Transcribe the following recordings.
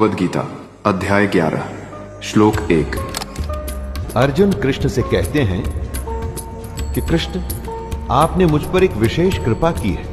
भगवद गीता अध्याय 11 श्लोक 1। अर्जुन कृष्ण से कहते हैं कि कृष्ण, आपने मुझ पर एक विशेष कृपा की है।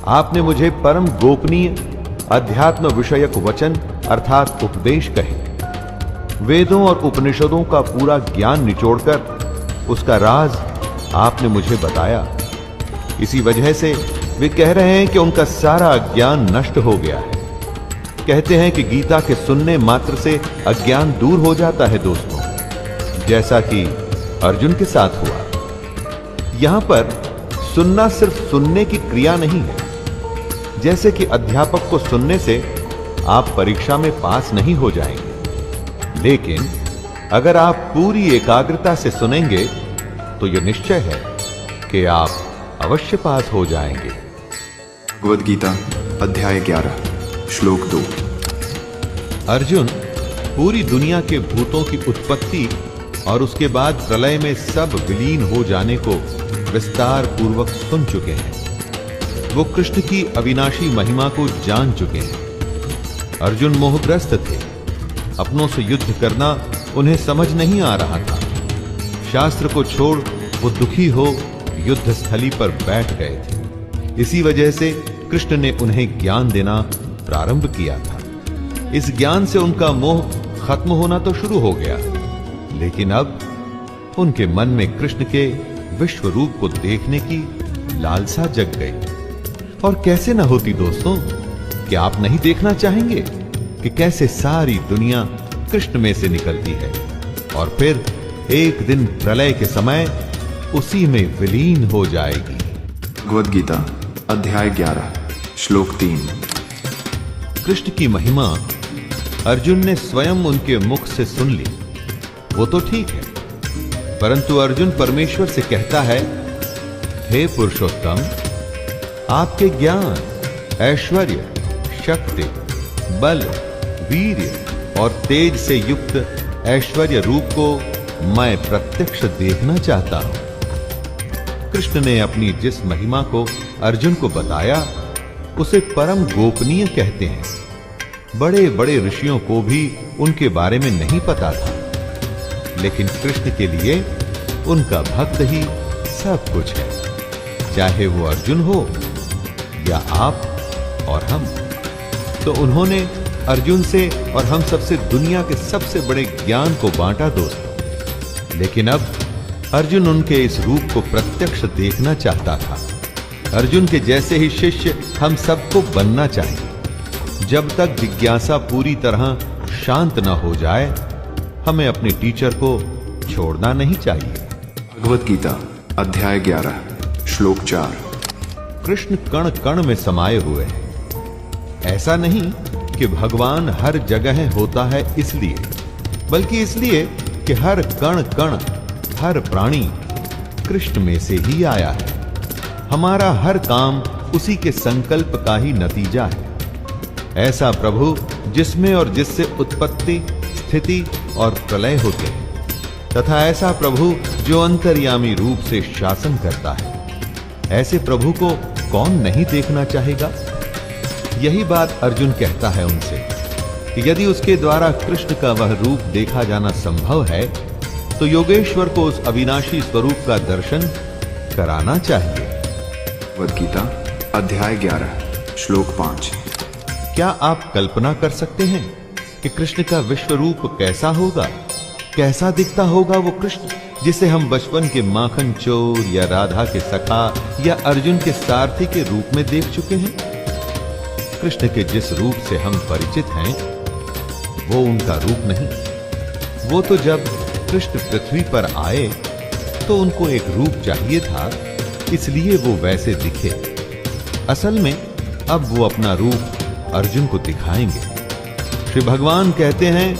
आपने मुझे परम गोपनीय अध्यात्म विषयक वचन अर्थात उपदेश कहे, वेदों और उपनिषदों का पूरा ज्ञान निचोड़कर उसका राज आपने मुझे बताया। इसी वजह से वे कह रहे हैं कि उनका सारा ज्ञान नष्ट हो गया है। कहते हैं कि गीता के सुनने मात्र से अज्ञान दूर हो जाता है दोस्तों, जैसा कि अर्जुन के साथ हुआ। यहां पर सुनना सिर्फ सुनने की क्रिया नहीं है। जैसे कि अध्यापक को सुनने से आप परीक्षा में पास नहीं हो जाएंगे, लेकिन अगर आप पूरी एकाग्रता से सुनेंगे तो यह निश्चय है कि आप अवश्य पास हो जाएंगे। भगवद गीता अध्याय 11 श्लोक 2। अर्जुन पूरी दुनिया के भूतों की उत्पत्ति और उसके बाद प्रलय में सब विलीन हो जाने को विस्तार पूर्वक सुन चुके हैं। वो कृष्ण की अविनाशी महिमा को जान चुके हैं। अर्जुन मोहग्रस्त थे। अपनों से युद्ध करना उन्हें समझ नहीं आ रहा था। शास्त्र को छोड़ वो दुखी हो युद्ध स्थली पर बैठ गए थे। इसी वजह से कृष्ण ने उन्हें ज्ञान देना प्रारंभ किया था। इस ज्ञान से उनका मोह खत्म होना तो शुरू हो गया, लेकिन अब उनके मन में कृष्ण के विश्व रूप को देखने की लालसा जग गई। और कैसे न होती दोस्तों, क्या आप नहीं देखना चाहेंगे कि कैसे सारी दुनिया कृष्ण में से निकलती है और फिर एक दिन प्रलय के समय उसी में विलीन हो जाएगी। भगवद गीता अध्याय 11 श्लोक 3। कृष्ण की महिमा अर्जुन ने स्वयं उनके मुख से सुन ली, वो तो ठीक है, परंतु अर्जुन परमेश्वर से कहता है, हे पुरुषोत्तम, आपके ज्ञान, ऐश्वर्य, शक्ति, बल, वीर्य और तेज से युक्त ऐश्वर्य रूप को मैं प्रत्यक्ष देखना चाहता हूं। कृष्ण ने अपनी जिस महिमा को अर्जुन को बताया उसे परम गोपनीय कहते हैं। बड़े बड़े ऋषियों को भी उनके बारे में नहीं पता था, लेकिन कृष्ण के लिए उनका भक्त ही सब कुछ है, चाहे वो अर्जुन हो या आप और हम। तो उन्होंने अर्जुन से और हम सबसे दुनिया के सबसे बड़े ज्ञान को बांटा दोस्तों। लेकिन अब अर्जुन उनके इस रूप को प्रत्यक्ष देखना चाहता था। अर्जुन के जैसे ही शिष्य हम सबको बनना चाहिए। जब तक जिज्ञासा पूरी तरह शांत न हो जाए, हमें अपने टीचर को छोड़ना नहीं चाहिए। भगवद गीता अध्याय 11 श्लोक 4। कृष्ण कण कण में समाये हुए हैं। ऐसा नहीं कि भगवान हर जगह होता है इसलिए, बल्कि इसलिए कि हर कण कण, हर प्राणी कृष्ण में से ही आया है। हमारा हर काम उसी के संकल्प का ही नतीजा है। ऐसा प्रभु जिसमें और जिससे उत्पत्ति, स्थिति और प्रलय होते हैं, तथा ऐसा प्रभु जो अंतर्यामी रूप से शासन करता है, ऐसे प्रभु को कौन नहीं देखना चाहेगा। यही बात अर्जुन कहता है उनसे कि यदि उसके द्वारा कृष्ण का वह रूप देखा जाना संभव है, तो योगेश्वर को उस अविनाशी स्वरूप का दर्शन कराना चाहिए। भगवद गीता अध्याय 11 श्लोक 5। क्या आप कल्पना कर सकते हैं कि कृष्ण का विश्व रूप कैसा होगा? कैसा दिखता होगा वो कृष्ण जिसे हम बचपन के माखन चोर या राधा के सखा या अर्जुन के सारथी के रूप में देख चुके हैं? कृष्ण के जिस रूप से हम परिचित हैं, वो उनका रूप नहीं। वो तो जब कृष्ण पृथ्वी पर आए तो उनको एक रूप चाहिए था, इसलिए वो वैसे दिखे। असल में अब वो अपना रूप अर्जुन को दिखाएंगे। श्री भगवान कहते हैं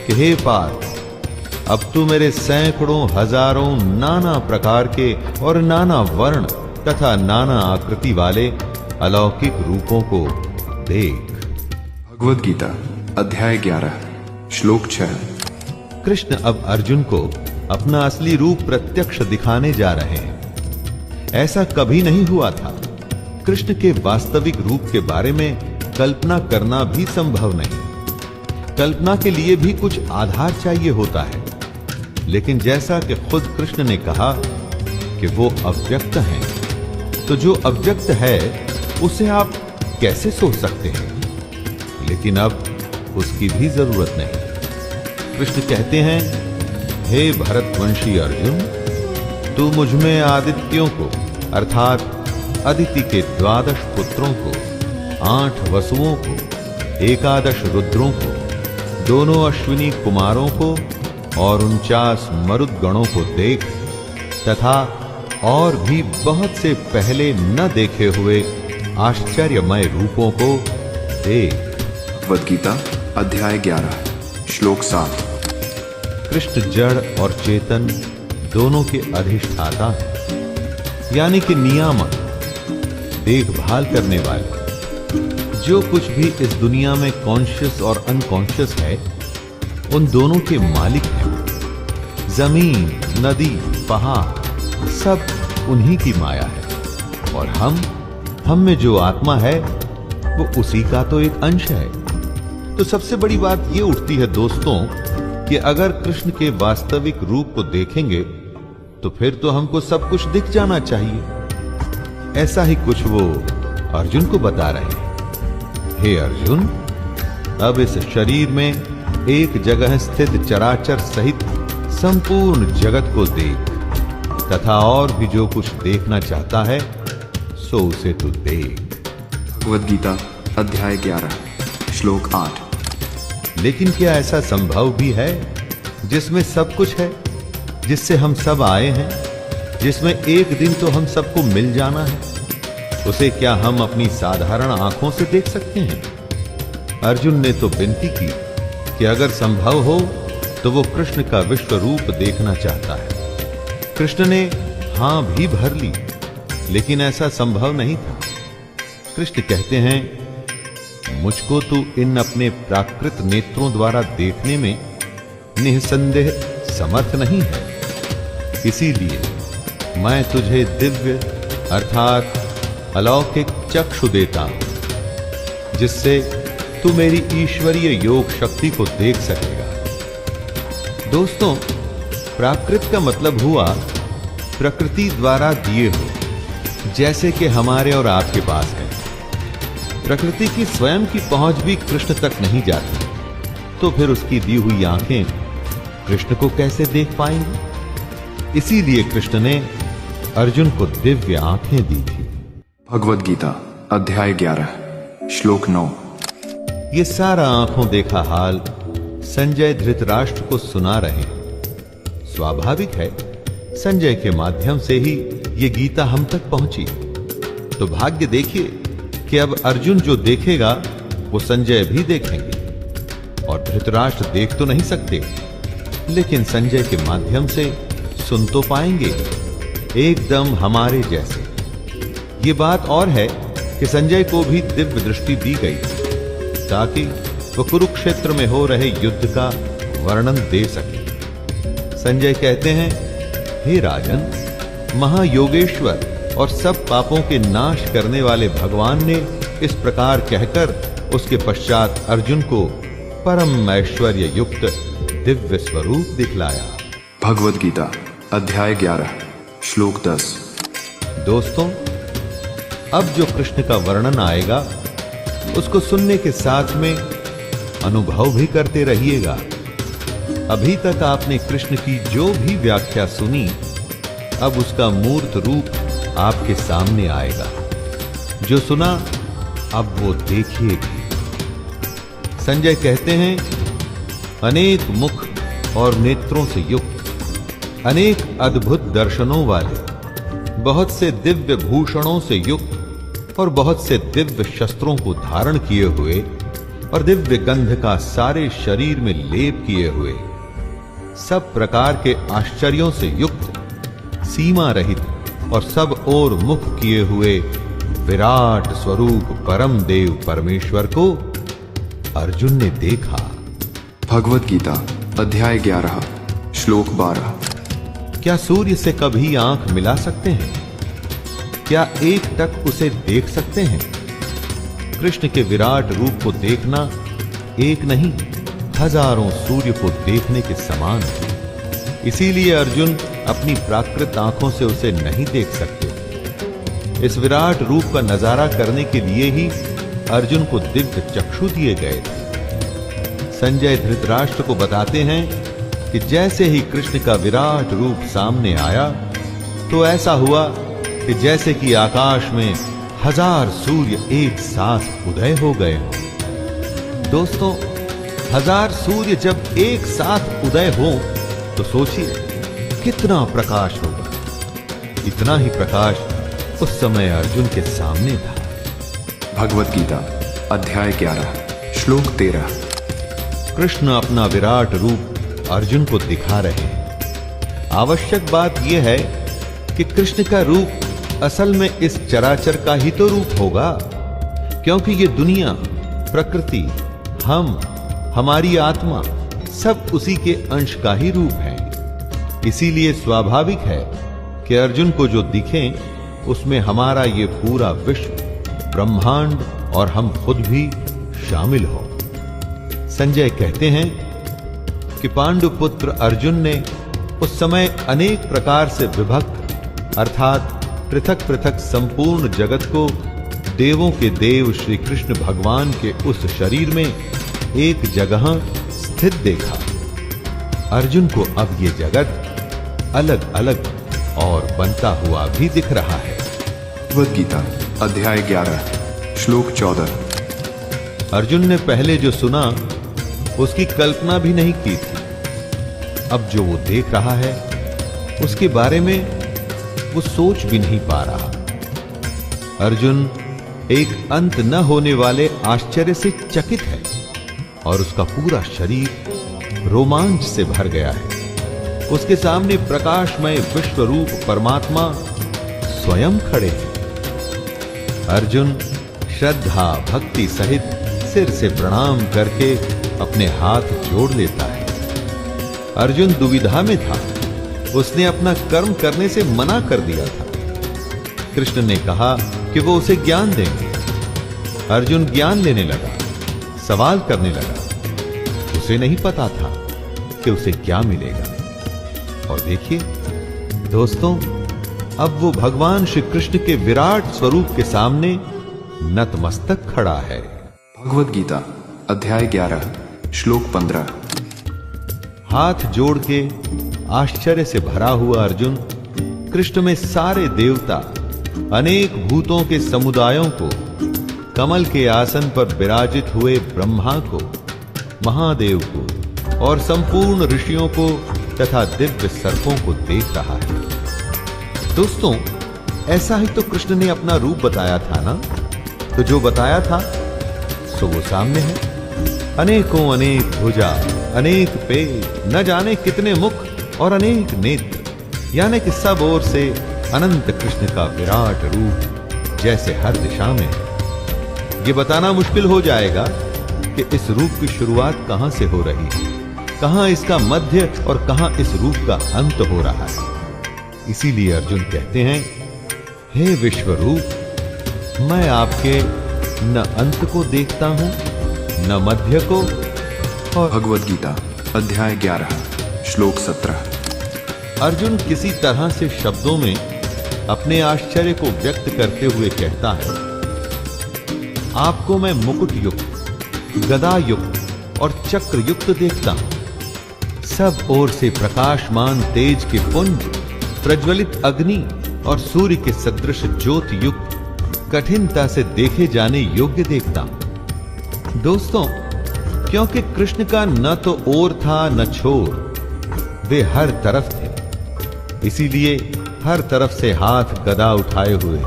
कि हे पार्थ, अब तू मेरे सैकड़ों हजारों नाना प्रकार के और नाना वर्ण तथा नाना आकृति वाले अलौकिक रूपों को देख। भगवद गीता अध्याय 11 श्लोक 6। कृष्ण अब अर्जुन को अपना असली रूप प्रत्यक्ष दिखाने जा रहे हैं। ऐसा कभी नहीं हुआ था। कृष्ण के वास्तविक रूप के बारे में कल्पना करना भी संभव नहीं। कल्पना के लिए भी कुछ आधार चाहिए होता है, लेकिन जैसा कि खुद कृष्ण ने कहा कि वो अव्यक्त हैं, तो जो अव्यक्त है उसे आप कैसे सोच सकते हैं? लेकिन अब उसकी भी जरूरत नहीं। कृष्ण कहते हैं, हे भरतवंशी अर्जुन, तू मुझमें आदित्यों को अर्थात अदिति के 12 पुत्रों को, 8 वसुओं को, 11 रुद्रों को, दोनों अश्विनी कुमारों को और 49 मरुदगणों को देख, तथा और भी बहुत से पहले न देखे हुए आश्चर्यमय रूपों को देख। भगवद गीता अध्याय 11 श्लोक 7। कृष्ण जड़ और चेतन दोनों के अधिष्ठाता हैं, यानी कि नियामक, देखभाल करने वाले। जो कुछ भी इस दुनिया में कॉन्शियस और अनकॉन्शियस है, उन दोनों के मालिक हैं। जमीन, नदी, पहाड़ सब उन्हीं की माया है, और हम में जो आत्मा है वो उसी का तो एक अंश है। तो सबसे बड़ी बात ये उठती है दोस्तों कि अगर कृष्ण के वास्तविक रूप को देखेंगे तो फिर तो हमको सब कुछ दिख जाना चाहिए। ऐसा ही कुछ वो अर्जुन को बता रहे हैं। हे अर्जुन, अब इस शरीर में एक जगह स्थित चराचर सहित संपूर्ण जगत को देख, तथा और भी जो कुछ देखना चाहता है सो उसे तू देख। भगवद गीता अध्याय 11 श्लोक 8। लेकिन क्या ऐसा संभव भी है जिसमें सब कुछ है, जिससे हम सब आए हैं, जिसमें एक दिन तो हम सबको मिल जाना है? उसे क्या हम अपनी साधारण आंखों से देख सकते हैं? अर्जुन ने तो विनती की कि अगर संभव हो तो वो कृष्ण का विश्व रूप देखना चाहता है। कृष्ण ने हां भी भर ली, लेकिन ऐसा संभव नहीं था। कृष्ण कहते हैं, मुझको तू इन अपने प्राकृत नेत्रों द्वारा देखने में निसंदेह समर्थ नहीं है, इसीलिए मैं तुझे दिव्य अर्थात अलौकिक चक्षु देता हूं, जिससे तू मेरी ईश्वरीय योग शक्ति को देख सकेगा। दोस्तों, प्राकृत का मतलब हुआ प्रकृति द्वारा दिए हुए, जैसे कि हमारे और आपके पास है। प्रकृति की स्वयं की पहुंच भी कृष्ण तक नहीं जाती, तो फिर उसकी दी हुई आंखें कृष्ण को कैसे देख पाएंगी? इसीलिए कृष्ण ने अर्जुन को दिव्य आंखें दी थी। भगवद गीता अध्याय 11 श्लोक 9। ये सारा आंखों देखा हाल संजय धृतराष्ट्र को सुना रहे हैं। स्वाभाविक है, संजय के माध्यम से ही ये गीता हम तक पहुंची। तो भाग्य देखिए कि अब अर्जुन जो देखेगा वो संजय भी देखेंगे। और धृतराष्ट्र देख तो नहीं सकते, लेकिन संजय के माध्यम से सुन तो पाएंगे, एकदम हमारे जैसे। ये बात और है कि संजय को भी दिव्य दृष्टि दी गई ताकि वो कुरुक्षेत्र में हो रहे युद्ध का वर्णन दे सके। संजय कहते हैं, हे राजन, महायोगेश्वर और सब पापों के नाश करने वाले भगवान ने इस प्रकार कहकर उसके पश्चात अर्जुन को परम ऐश्वर्य युक्त दिव्य स्वरूप दिखलाया। भगवद गीता अध्याय 11 श्लोक 10। दोस्तों, अब जो कृष्ण का वर्णन आएगा उसको सुनने के साथ में अनुभव भी करते रहिएगा। अभी तक आपने कृष्ण की जो भी व्याख्या सुनी, अब उसका मूर्त रूप आपके सामने आएगा। जो सुना अब वो देखिए भी। संजय कहते हैं, अनेक मुख और नेत्रों से युक्त, अनेक अद्भुत दर्शनों वाले, बहुत से दिव्य भूषणों से युक्त और बहुत से दिव्य शस्त्रों को धारण किए हुए और दिव्य गंध का सारे शरीर में लेप किए हुए, सब प्रकार के आश्चर्यों से युक्त, सीमा रहित और सब ओर मुख किए हुए विराट स्वरूप परम देव परमेश्वर को अर्जुन ने देखा। भगवद गीता अध्याय 11 श्लोक 12। क्या सूर्य से कभी आंख मिला सकते हैं? क्या एक टक उसे देख सकते हैं? कृष्ण के विराट रूप को देखना एक नहीं हजारों सूर्य को देखने के समान है। इसीलिए अर्जुन अपनी प्राकृत आंखों से उसे नहीं देख सकते। इस विराट रूप का नजारा करने के लिए ही अर्जुन को दिव्य चक्षु दिए गए थे। संजय धृतराष्ट्र को बताते हैं कि जैसे ही कृष्ण का विराट रूप सामने आया तो ऐसा हुआ कि जैसे कि आकाश में हजार सूर्य एक साथ उदय हो गए हों। दोस्तों, हजार सूर्य जब एक साथ उदय हो तो सोचिए कितना प्रकाश होगा। इतना ही प्रकाश उस समय अर्जुन के सामने था। भगवत गीता अध्याय 11 श्लोक 13। कृष्ण अपना विराट रूप अर्जुन को दिखा रहे हैं। आवश्यक बात यह है कि कृष्ण का रूप असल में इस चराचर का ही तो रूप होगा, क्योंकि ये दुनिया, प्रकृति, हमारी आत्मा सब उसी के अंश का ही रूप है। इसीलिए स्वाभाविक है कि अर्जुन को जो दिखे उसमें हमारा ये पूरा विश्व, ब्रह्मांड और हम खुद भी शामिल हो। संजय कहते हैं कि पांडुपुत्र अर्जुन ने उस समय अनेक प्रकार से विभक्त अर्थात पृथक पृथक संपूर्ण जगत को देवों के देव श्री कृष्ण भगवान के उस शरीर में एक जगह स्थित देखा। अर्जुन को अब ये जगत अलग अलग और बनता हुआ भी दिख रहा है। भगवत गीता अध्याय 11 श्लोक 14। अर्जुन ने पहले जो सुना उसकी कल्पना भी नहीं की थी। अब जो वो देख रहा है उसके बारे में वो सोच भी नहीं पा रहा। अर्जुन एक अंत न होने वाले आश्चर्य से चकित है और उसका पूरा शरीर रोमांच से भर गया है। उसके सामने प्रकाशमय विश्व रूप परमात्मा स्वयं खड़े हैं। अर्जुन श्रद्धा भक्ति सहित सिर से प्रणाम करके अपने हाथ जोड़ लेता है। अर्जुन दुविधा में था। उसने अपना कर्म करने से मना कर दिया था। कृष्ण ने कहा कि वो उसे ज्ञान देंगे। अर्जुन ज्ञान लेने लगा, सवाल करने लगा। उसे नहीं पता था कि उसे क्या मिलेगा। और देखिए दोस्तों, अब वो भगवान श्री कृष्ण के विराट स्वरूप के सामने नतमस्तक खड़ा है। भगवत गीता अध्याय 11 श्लोक 15। हाथ जोड़ के आश्चर्य से भरा हुआ अर्जुन कृष्ण में सारे देवता, अनेक भूतों के समुदायों को, कमल के आसन पर विराजित हुए ब्रह्मा को, महादेव को और संपूर्ण ऋषियों को तथा दिव्य सर्पों को देख रहा है। दोस्तों, ऐसा ही तो कृष्ण ने अपना रूप बताया था ना। तो जो बताया था सो वो सामने है। अनेकों अनेक भुजा, अनेक पेट, न जाने कितने मुख और अनेक नेत्र, यानी कि सब ओर से अनंत कृष्ण का विराट रूप जैसे हर दिशा में है। ये बताना मुश्किल हो जाएगा कि इस रूप की शुरुआत कहां से हो रही है, कहां इसका मध्य और कहां इस रूप का अंत हो रहा है। इसीलिए अर्जुन कहते हैं, हे विश्वरूप, मैं आपके न अंत को देखता हूं न मध्य को। और भगवत गीता अध्याय 11 श्लोक 17। अर्जुन किसी तरह से शब्दों में अपने आश्चर्य को व्यक्त करते हुए कहता है, आपको मैं मुकुट युक्त, गदा युक्त और चक्र युक्त देखता हूं। सब ओर से प्रकाशमान तेज के पुंज, प्रज्वलित अग्नि और सूर्य के सदृश ज्योति युक्त कठिनता से देखे जाने योग्य देखता हूं। दोस्तों, क्योंकि कृष्ण का न तो ओर था न छोर, वे हर तरफ थे। इसीलिए हर तरफ से हाथ गदा उठाए हुए,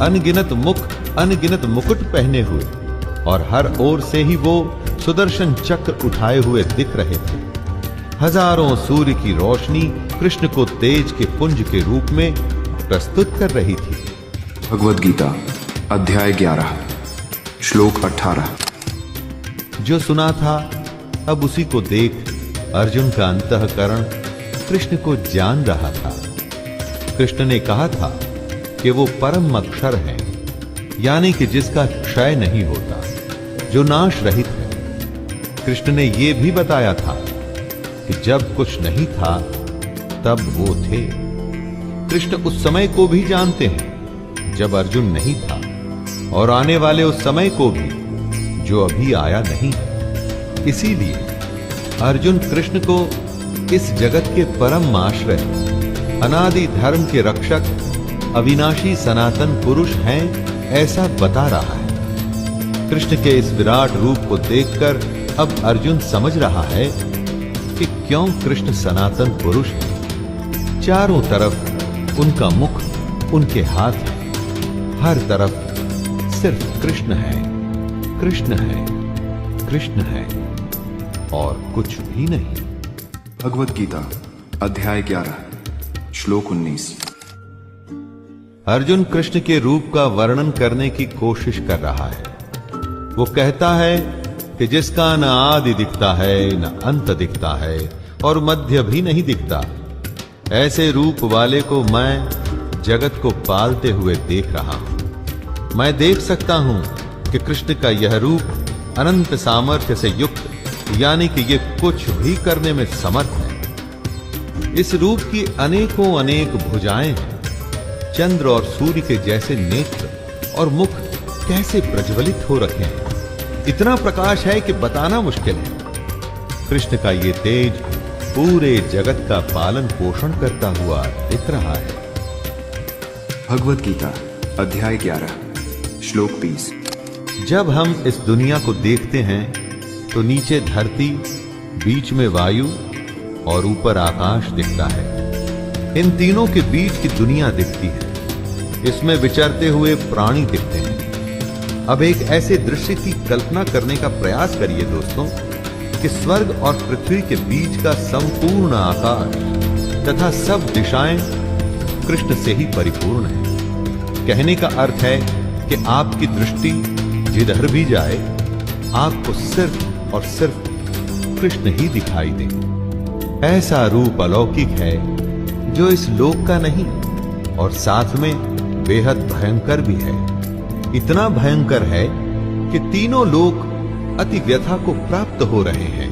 अनगिनत मुख, अनगिनत मुकुट पहने हुए और हर ओर से ही वो सुदर्शन चक्र उठाए हुए दिख रहे थे। हजारों सूर्य की रोशनी कृष्ण को तेज के पुंज के रूप में प्रस्तुत कर रही थी। भगवत गीता अध्याय 11 श्लोक 18। जो सुना था अब उसी को देख अर्जुन का अंतःकरण कृष्ण को जान रहा था। कृष्ण ने कहा था कि वो परम अक्षर है, यानी कि जिसका क्षय नहीं होता, जो नाश रहित है। कृष्ण ने यह भी बताया था कि जब कुछ नहीं था तब वो थे। कृष्ण उस समय को भी जानते हैं जब अर्जुन नहीं था, और आने वाले उस समय को भी जो अभी आया नहीं है। इसीलिए अर्जुन कृष्ण को इस जगत के परम आश्रय, अनादि धर्म के रक्षक, अविनाशी सनातन पुरुष हैं ऐसा बता रहा है। कृष्ण के इस विराट रूप को देखकर अब अर्जुन समझ रहा है कि क्यों कृष्ण सनातन पुरुष है। चारों तरफ उनका मुख, उनके हाथ है, हर तरफ सिर्फ कृष्ण है, कृष्ण है, कृष्ण है और कुछ भी नहीं। भगवत गीता अध्याय 11 श्लोक 19। अर्जुन कृष्ण के रूप का वर्णन करने की कोशिश कर रहा है। वो कहता है कि जिसका न आदि दिखता है, न अंत दिखता है और मध्य भी नहीं दिखता, ऐसे रूप वाले को मैं जगत को पालते हुए देख रहा हूं। मैं देख सकता हूं कि कृष्ण का यह रूप अनंत सामर्थ्य से युक्त, यानी कि ये कुछ भी करने में समर्थ है। इस रूप की अनेकों अनेक भुजाएं हैं। चंद्र और सूर्य के जैसे नेत्र और मुख कैसे प्रज्वलित हो रखे हैं। इतना प्रकाश है कि बताना मुश्किल है। कृष्ण का ये तेज पूरे जगत का पालन पोषण करता हुआ दिख रहा है। भगवत गीता अध्याय 11 श्लोक 20। जब हम इस दुनिया को देखते हैं तो नीचे धरती, बीच में वायु और ऊपर आकाश दिखता है। इन तीनों के बीच की दुनिया दिखती है। इसमें विचरते हुए प्राणी दिखते हैं। अब एक ऐसे दृश्य की कल्पना करने का प्रयास करिए दोस्तों कि स्वर्ग और पृथ्वी के बीच का संपूर्ण आकाश तथा सब दिशाएं कृष्ण से ही परिपूर्ण है। कहने का अर्थ है कि आपकी दृष्टि जिधर भी जाए आपको सिर्फ और सिर्फ कृष्ण ही दिखाई दे। ऐसा रूप अलौकिक है जो इस लोक का नहीं और साथ में बेहद भयंकर भी है। इतना भयंकर है कि तीनों लोक अति व्यथा को प्राप्त हो रहे हैं।